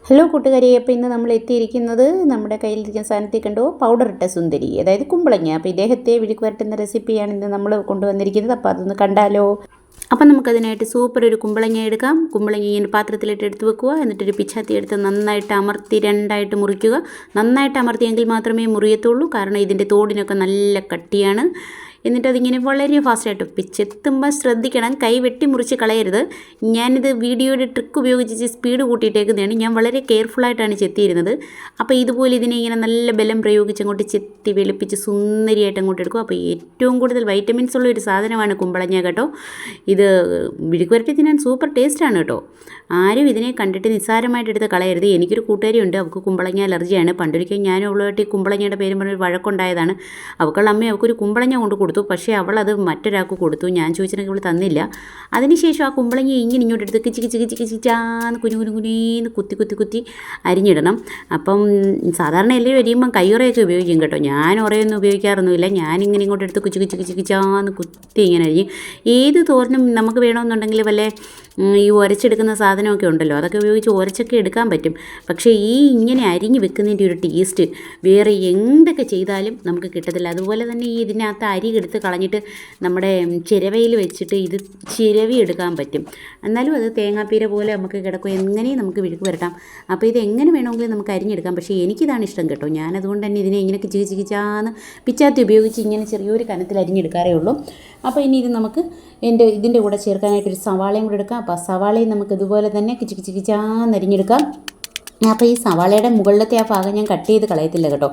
Hello കൂട്ടുകാരെ, അപ്പോൾ ഇന്ന് നമ്മൾ എത്തിയിരിക്കുന്നത് നമ്മുടെ കയ്യിലിരിക്കുന്ന സാധനത്തിൽ കണ്ടോ പൗഡർ ഇട്ട സുന്ദരി, അതായത് കുമ്പളങ്ങ. അപ്പോൾ ഇദ്ദേഹത്തെ വിഴുക്ക് വരട്ടുന്ന റെസിപ്പിയാണ് ഇന്ന് നമ്മൾ കൊണ്ടുവന്നിരിക്കുന്നത്. അപ്പോൾ അതൊന്ന് കണ്ടാലോ. അപ്പം നമുക്കതിനായിട്ട് സൂപ്പർ ഒരു കുമ്പളങ്ങ എടുക്കാം. കുമ്പളങ്ങ ഇങ്ങനെ പാത്രത്തിലിട്ട് എടുത്ത് വെക്കുക. എന്നിട്ടൊരു പിച്ചാത്തി എടുത്ത് നന്നായിട്ട് അമർത്തി രണ്ടായിട്ട് മുറിക്കുക. നന്നായിട്ട് അമർത്തിയെങ്കിൽ മാത്രമേ മുറിയത്തുള്ളൂ, കാരണം ഇതിൻ്റെ തോടിനൊക്കെ നല്ല കട്ടിയാണ്. എന്നിട്ട് അതിങ്ങനെ വളരെ ഫാസ്റ്റായിട്ട് പിച്ചെത്തുമ്പോൾ ശ്രദ്ധിക്കണം, കൈ വെട്ടി മുറിച്ച് കളയരുത്. ഞാനിത് വീഡിയോയുടെ ട്രിക്ക് ഉപയോഗിച്ച് സ്പീഡ് കൂട്ടിയിട്ടേക്കുന്നതാണ്. ഞാൻ വളരെ കെയർഫുള്ളായിട്ടാണ് ചെത്തിയിരുന്നത്. അപ്പോൾ ഇതുപോലെ ഇതിനെ ഇങ്ങനെ നല്ല ബലം പ്രയോഗിച്ച് അങ്ങോട്ട് ചെത്തി വെളുപ്പിച്ച് സുന്ദരിയായിട്ട് അങ്ങോട്ട് എടുക്കും. അപ്പോൾ ഏറ്റവും കൂടുതൽ വൈറ്റമിൻസ് ഉള്ള ഒരു സാധനമാണ് കുമ്പളങ്ങ കേട്ടോ. ഇത് വിഴുക്ക് വരട്ടി തിന്നാൻ സൂപ്പർ ടേസ്റ്റാണ് കേട്ടോ. ആരും ഇതിനെ കണ്ടിട്ട് നിസ്സാരമായിട്ട് എടുത്ത് കളയരുത്. എനിക്കൊരു കൂട്ടുകാരിയുണ്ട്, അവൾക്ക് കുമ്പളങ്ങ അലർജിയാണ്. പണ്ടൊരിക്കൽ ഞാനും അവളുമായിട്ട് ഈ കുമ്പളങ്ങയുടെ പേരും പറഞ്ഞൊരു വഴക്കുണ്ടായതാണ്. അവൾക്കുള്ള അമ്മ അവൾക്കൊരു കുമ്പളങ്ങ കൊണ്ട് കൊടുത്തു, പക്ഷേ അവൾ അത് മറ്റൊരാൾക്ക് കൊടുത്തു. ഞാൻ ചോദിച്ചിട്ടുണ്ടെങ്കിൽ അവൾ തന്നില്ല. അതിനുശേഷം ആ കുമ്പളങ്ങ ഇങ്ങനെ ഇങ്ങോട്ട് എടുത്ത് കിച്ചി കിച്ചി കിച്ചി കിച്ചിച്ചാന്ന് കുനുകുനീന്ന് കുത്തി കുത്തി കുത്തി അരിഞ്ഞിടണം. അപ്പം സാധാരണ എല്ലാവരും അരിയുമ്പം കയ്യുറയൊക്കെ ഉപയോഗിക്കും കേട്ടോ. ഞാൻ ഉറയൊന്നും ഉപയോഗിക്കാറൊന്നുമില്ല. ഞാനിങ്ങനെ ഇങ്ങോട്ട് എടുത്ത് കുച്ചി കുച്ചി കിച്ചി കിച്ചാന്ന് കുത്തി ഇങ്ങനെ അരിയും. ഏത് തോരനും നമുക്ക് വേണമെന്നുണ്ടെങ്കിൽ വല്ല ഈ ഉരച്ചെടുക്കുന്ന സാധനമൊക്കെ ഉണ്ടല്ലോ, അതൊക്കെ ഉപയോഗിച്ച് ഉരച്ചൊക്കെ എടുക്കാൻ പറ്റും. പക്ഷേ ഈ ഇങ്ങനെ അരിഞ്ഞ് വെക്കുന്നതിൻ്റെ ഒരു ടേസ്റ്റ് വേറെ എന്തൊക്കെ ചെയ്താലും നമുക്ക് കിട്ടത്തില്ല. അതുപോലെ തന്നെ ഈ ഇതിനകത്ത് അരി എടുത്ത് കളഞ്ഞിട്ട് നമ്മുടെ ചിരവയിൽ വെച്ചിട്ട് ഇത് ചിരവി എടുക്കാൻ പറ്റും. എന്നാലും അത് തേങ്ങാപ്പീര പോലെ നമുക്ക് കിടക്കും. എങ്ങനെയും നമുക്ക് വിഴുക്ക് വരട്ടാം. അപ്പോൾ ഇത് എങ്ങനെ വേണമെങ്കിലും നമുക്ക് അരിഞ്ഞെടുക്കാം. പക്ഷേ എനിക്കിതാണ് ഇഷ്ടം കേട്ടോ. ഞാനതുകൊണ്ട് തന്നെ ഇതിനെ ഇങ്ങനെ കിച്ചി കിച്ചി കിച്ചാന്ന് പിച്ചാത്തി ഉപയോഗിച്ച് ഇങ്ങനെ ചെറിയൊരു കനത്തിൽ അരിഞ്ഞെടുക്കാറേ ഉള്ളൂ. അപ്പോൾ ഇനി ഇത് നമുക്ക് ഇതിൻ്റെ കൂടെ ചേർക്കാനായിട്ടൊരു സവാളയും കൂടെ എടുക്കാം. അപ്പോൾ ആ സവാളയും നമുക്ക് ഇതുപോലെ തന്നെ കിച്ചി കിച്ചി കിച്ചാന്ന് അരിഞ്ഞെടുക്കാം. അപ്പോൾ ഈ സവാളയുടെ മുകളിലത്തെ ആ ഭാഗം ഞാൻ കട്ട് ചെയ്ത് കളയത്തില്ല കേട്ടോ.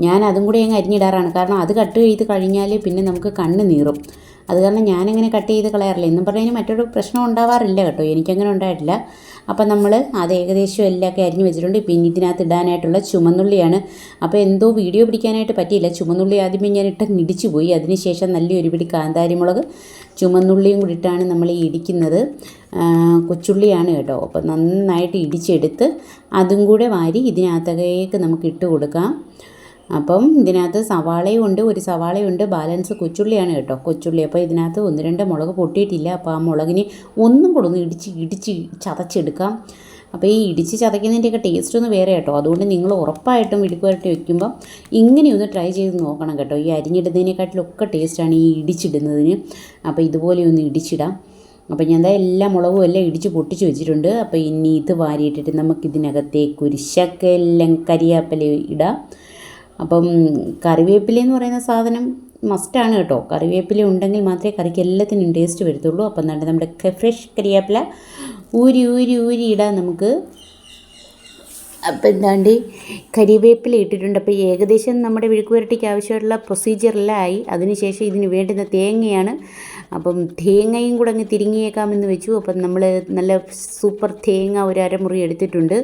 ഞാൻ അതും കൂടി അങ്ങ് അരിഞ്ഞിടാറാണ്. കാരണം അത് കട്ട് ചെയ്ത് കഴിഞ്ഞാൽ പിന്നെ നമുക്ക് കണ്ണ് നീറും. അത് കാരണം ഞാനങ്ങനെ കട്ട് ചെയ്ത് കളയാറില്ല. എന്നും പറഞ്ഞതിന് മറ്റൊരു പ്രശ്നം ഉണ്ടാവാറില്ല കേട്ടോ. എനിക്കങ്ങനെ ഉണ്ടായിട്ടില്ല. അപ്പം നമ്മൾ അത് ഏകദേശം എല്ലാമൊക്കെ അരിഞ്ഞ് വെച്ചിട്ടുണ്ട്. പിന്നെ ഇതിനകത്ത് ഇടാനായിട്ടുള്ള ചുമന്നുള്ളിയാണ്. അപ്പോൾ എന്തോ വീഡിയോ പിടിക്കാനായിട്ട് പറ്റിയില്ല. ചുമന്നുള്ളി ആദ്യമേ ഞാൻ ഇടിച്ചു പോയി. അതിനുശേഷം നല്ലൊരു പിടി കാന്താരിമുളക് ചുമന്നുള്ളിയും കൂടി ഇട്ടാണ് നമ്മൾ ഈ ഇടിക്കുന്നത്. കൊച്ചുള്ളിയാണ് കേട്ടോ. അപ്പോൾ നന്നായിട്ട് ഇടിച്ചെടുത്ത് അതും കൂടെ വാരി ഇതിനകത്തേക്ക് നമുക്ക് ഇട്ട് കൊടുക്കാം. അപ്പം ഇതിനകത്ത് സവാളയും ഉണ്ട്, ഒരു സവാളയുണ്ട്, ബാലൻസ് കൊച്ചുള്ളിയാണ് കേട്ടോ. കൊച്ചുള്ളി. അപ്പോൾ ഇതിനകത്ത് 1-2 മുളക് പൊട്ടിയിട്ടില്ല. അപ്പോൾ ആ മുളകിനെ ഒന്നും കൂടെ ഒന്ന് ഇടിച്ച് ചതച്ചെടുക്കാം. അപ്പോൾ ഈ ഇടിച്ച് ചതയ്ക്കുന്നതിൻ്റെയൊക്കെ ടേസ്റ്റ് ഒന്ന് വേറെ കേട്ടോ. അതുകൊണ്ട് നിങ്ങൾ ഉറപ്പായിട്ടും വിഴുക്ക് വരട്ടി വയ്ക്കുമ്പം ഇങ്ങനെയൊന്ന് ട്രൈ ചെയ്ത് നോക്കണം കേട്ടോ. ഈ അരിഞ്ഞിടുന്നതിനെക്കാട്ടിലൊക്കെ ടേസ്റ്റാണ് ഈ ഇടിച്ചിടുന്നതിന്. അപ്പോൾ ഇതുപോലെ ഒന്ന് ഇടിച്ചിടാം. അപ്പോൾ ഞാൻ എല്ലാ മുളകും എല്ലാം ഇടിച്ച് പൊട്ടിച്ച് വെച്ചിട്ടുണ്ട്. അപ്പോൾ ഇനി ഇത് വാരിയിട്ടിട്ട് നമുക്കിതിനകത്തേക്ക് ഒരു ശകലം കരിയാപ്പില ഇടാം. അപ്പം കറിവേപ്പില എന്ന് പറയുന്ന സാധനം മസ്റ്റാണ് കേട്ടോ. കറിവേപ്പില ഉണ്ടെങ്കിൽ മാത്രമേ കറിക്ക് എല്ലാത്തിനും ടേസ്റ്റ് വരത്തുള്ളൂ. അപ്പം എന്നിട്ട് നമ്മുടെ ഫ്രഷ് കരിവേപ്പില ഊരി ഊരി ഊരി ഇടാം നമുക്ക്. അപ്പം എന്താണ്ട് കരിവേപ്പില ഇട്ടിട്ടുണ്ട്. അപ്പോൾ ഏകദേശം നമ്മുടെ വിഴുക്ക് വരട്ടിക്ക് ആവശ്യമായിട്ടുള്ള പ്രൊസീജിയറെല്ലാം ആയി. അതിനുശേഷം ഇതിന് വേണ്ടുന്ന തേങ്ങയാണ്. അപ്പം തേങ്ങയും കൂടെ അങ്ങ് തിരിങ്ങിയേക്കാമെന്ന് വെച്ചു. അപ്പം നമ്മൾ നല്ല സൂപ്പർ തേങ്ങ ഒരു അരമുറി എടുത്തിട്ടുണ്ട്.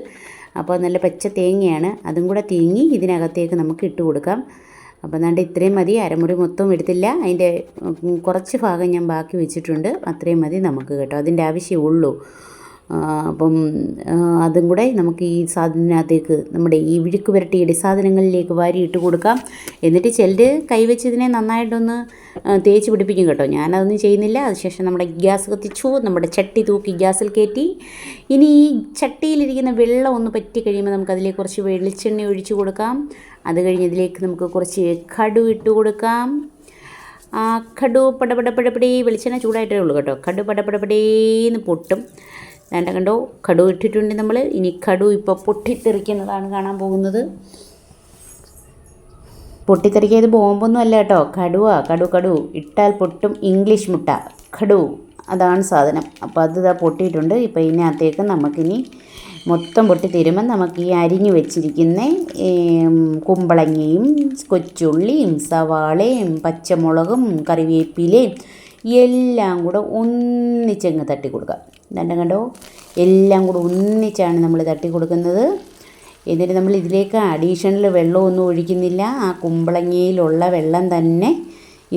അപ്പോൾ നല്ല പച്ച തേങ്ങയാണ്. അതും കൂടെ തിരിങ്ങി ഇതിനകത്തേക്ക് നമുക്ക് ഇട്ട് കൊടുക്കാം. അപ്പോൾ എന്താണ്ട് ഇത്രയും മതി. അരമുറി മൊത്തം എടുത്തില്ല, അതിൻ്റെ കുറച്ച് ഭാഗം ഞാൻ ബാക്കി വെച്ചിട്ടുണ്ട്. അത്രയും മതി നമുക്ക് കേട്ടോ. അതിൻ്റെ ആവശ്യമുള്ളൂ. അപ്പം അതും കൂടെ നമുക്ക് ഈ സാധനത്തിനകത്തേക്ക് നമ്മുടെ ഈ വിഴുക്ക് വരട്ടിയുടെ സാധനങ്ങളിലേക്ക് വാരി ഇട്ട് കൊടുക്കാം. എന്നിട്ട് ചിലർ കൈവച്ചതിനെ നന്നായിട്ടൊന്ന് തേച്ച് പിടിപ്പിക്കും കേട്ടോ. ഞാനതൊന്നും ചെയ്യുന്നില്ല. അതിനുശേഷം നമ്മുടെ ഗ്യാസ് കത്തിച്ചു, നമ്മുടെ ചട്ടി തൂക്കി ഗ്യാസിൽ കയറ്റി. ഇനി ഈ ചട്ടിയിലിരിക്കുന്ന വെള്ളം ഒന്ന് പറ്റി കഴിയുമ്പോൾ നമുക്കതിലേക്ക് കുറച്ച് വെളിച്ചെണ്ണ ഒഴിച്ച് കൊടുക്കാം. അത് കഴിഞ്ഞ് ഇതിലേക്ക് നമുക്ക് കുറച്ച് കടു ഇട്ട് കൊടുക്കാം. ആ കടു പടപടപടപടേ, വെളിച്ചെണ്ണ ചൂടായിട്ടേ ഉള്ളൂ കേട്ടോ. കടു പടപടപടേന്ന് പൊട്ടും. വേണ്ട കണ്ടോ, കടു ഇട്ടിട്ടുണ്ട് നമ്മൾ. ഇനി കടു ഇപ്പോൾ പൊട്ടിത്തെറിക്കുന്നതാണ് കാണാൻ പോകുന്നത്. പൊട്ടിത്തെറിക്കിയത് ബോംബൊന്നും അല്ല കേട്ടോ. കടു ഇട്ടാൽ പൊട്ടും. ഇംഗ്ലീഷ് മുട്ട കടു, അതാണ് സാധനം. അപ്പോൾ അത് പൊട്ടിയിട്ടുണ്ട്. ഇപ്പോൾ ഇതിനകത്തേക്ക് നമുക്കിനി മൊത്തം പൊട്ടിത്തീരുമ്പോൾ നമുക്ക് ഈ അരിഞ്ഞു വെച്ചിരിക്കുന്ന കുമ്പളങ്ങയും കൊച്ചുള്ളിയും സവാളയും പച്ചമുളകും കറിവേപ്പിലയും എല്ലാം കൂടെ ഒന്നിച്ചങ്ങ് തട്ടി കൊടുക്കാം. കണ്ടോ, എല്ലാം കൂടെ ഒന്നിച്ചാണ് നമ്മൾ തട്ടി കൊടുക്കുന്നത്. എന്നിട്ട് നമ്മൾ ഇതിലേക്ക് അഡീഷണൽ വെള്ളമൊന്നും ഒഴിക്കുന്നില്ല. ആ കുമ്പളങ്ങയിലുള്ള വെള്ളം തന്നെ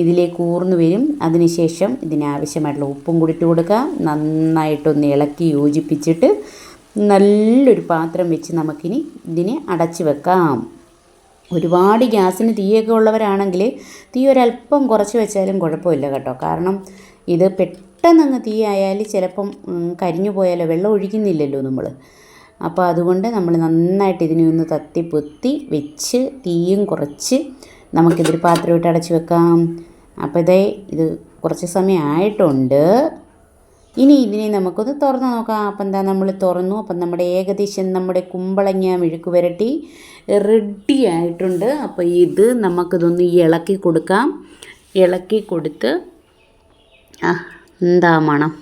ഇതിലേക്ക് ഊർന്നു വരും. അതിനുശേഷം ഇതിനാവശ്യമായിട്ടുള്ള ഉപ്പും കൂടി ഇട്ട് കൊടുക്കാം. നന്നായിട്ടൊന്ന് ഇളക്കി യോജിപ്പിച്ചിട്ട് നല്ലൊരു പാത്രം വെച്ച് നമുക്കിനി ഇതിനെ അടച്ച് വെക്കാം. ഒരുപാട് ഗ്യാസിന് തീയൊക്കെ ഉള്ളവരാണെങ്കിൽ തീ ഒരല്പം കുറച്ച് വെച്ചാലും കുഴപ്പമില്ല കേട്ടോ. കാരണം ഇത് പെട്ടെന്നങ്ങ് തീ ആയാൽ ചിലപ്പം കരിഞ്ഞു പോയാലോ, വെള്ളം ഒഴിക്കുന്നില്ലല്ലോ നമ്മൾ. അപ്പോൾ അതുകൊണ്ട് നമ്മൾ നന്നായിട്ട് ഇതിനെ ഒന്ന് തത്തിപ്പൊത്തി വെച്ച് തീയും കുറച്ച് നമുക്കിതൊരു പാത്രമായിട്ട് അടച്ച് വെക്കാം. അപ്പോൾ ഇത് കുറച്ച് സമയം ആയിട്ടുണ്ട്. ഇനി ഇതിനെ നമുക്കൊന്ന് തുറന്ന് നോക്കാം. അപ്പം എന്താ നമ്മൾ തുറന്നു. അപ്പം നമ്മുടെ ഏകദേശം നമ്മുടെ കുമ്പളങ്ങ മെഴുക്ക് പുരട്ടി റെഡി ആയിട്ടുണ്ട്. അപ്പോൾ ഇത് നമുക്കിതൊന്ന് ഇളക്കി കൊടുക്കാം. ഇളക്കി കൊടുത്ത് എന്താ മണം,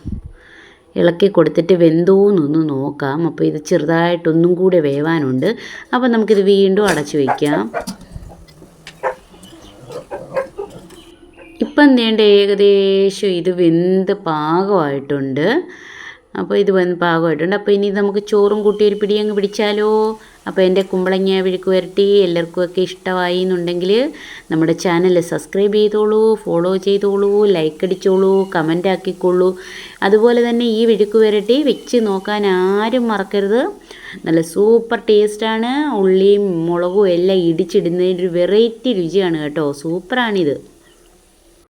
ഇളക്കി കൊടുത്തിട്ട് വെന്തോന്നൊന്ന് നോക്കാം. അപ്പോൾ ഇത് ചെറുതായിട്ടൊന്നും കൂടെ വേവാനുണ്ട്. അപ്പോൾ നമുക്കിത് വീണ്ടും അടച്ചു വയ്ക്കാം. ഇപ്പം എന്തേണ്ട ഏകദേശം ഇത് വെന്ത് പാകമായിട്ടുണ്ട്. അപ്പോൾ ഇത് പാകമായിട്ടുണ്ട്. അപ്പോൾ ഇനി നമുക്ക് ചോറും കൂട്ടി ഒരു പിടി അങ്ങ് പിടിച്ചാലോ. അപ്പോൾ എൻ്റെ കുമ്പളങ്ങ മെഴുക്ക് പുരട്ടി എല്ലാവർക്കുമൊക്കെ ഇഷ്ടമായി എന്നുണ്ടെങ്കിൽ നമ്മുടെ ചാനൽ സബ്സ്ക്രൈബ് ചെയ്തോളൂ, ഫോളോ ചെയ്തോളൂ, ലൈക്ക് അടിച്ചോളൂ, കമൻ്റ് ആക്കിക്കോളൂ. അതുപോലെ തന്നെ ഈ മെഴുക്ക് പുരട്ടി വെച്ച് നോക്കാൻ ആരും മറക്കരുത്. നല്ല സൂപ്പർ ടേസ്റ്റാണ്. ഉള്ളിയും മുളകും എല്ലാം ഇടിച്ചിടുന്നതിൻ്റെ ഒരു വെറൈറ്റി രുചിയാണ് കേട്ടോ. സൂപ്പറാണിത്.